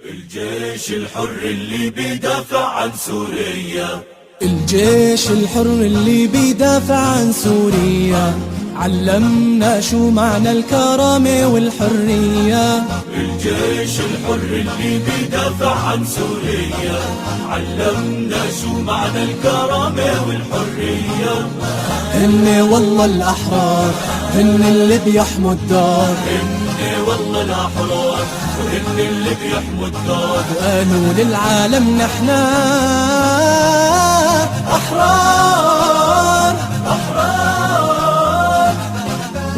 الجيش الحر اللي بيدافع عن سوريا، الجيش الحر اللي بيدافع عن سوريا، علمنا شو معنى الكرامة والحرية. الجيش الحر اللي بيدافع عن سوريا، علمنا شو معنى الكرامة والحرية. هن والله الأحرار، هن اللي بيحموا الدار، هن والله الأحرار وهن اللي بيحموا الدار. وقالوا للعالم نحنا أحرار أحرار.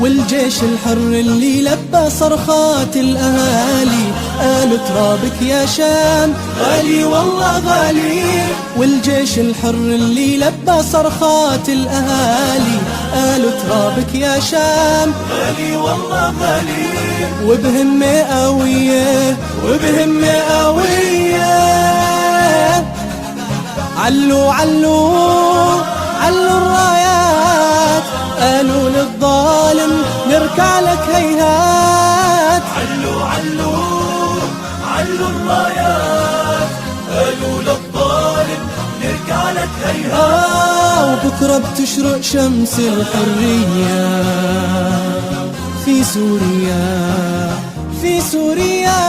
والجيش الحر اللي لبى صرخات الأهالي، قالوا ترابك يا شام غالي والله غالي. والجيش الحر اللي لبى صرخات الأهالي، قالوا ترابك يا شام غالي والله غالي. وبهمة قوية وبهمة قوية، علوا علوا علوا الرايات، قالوا للظالم نركع لك هيهات. علوا علوا علوا الرايات، قالوا للظالم نركع لك هيهات. وبكرة بتشرق شمس الحرية في سوريا في سوريا.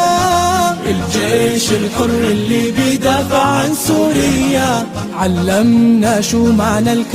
الجيش الحر اللي بيدافع عن سوريا، علمنا شو معنى الكرامة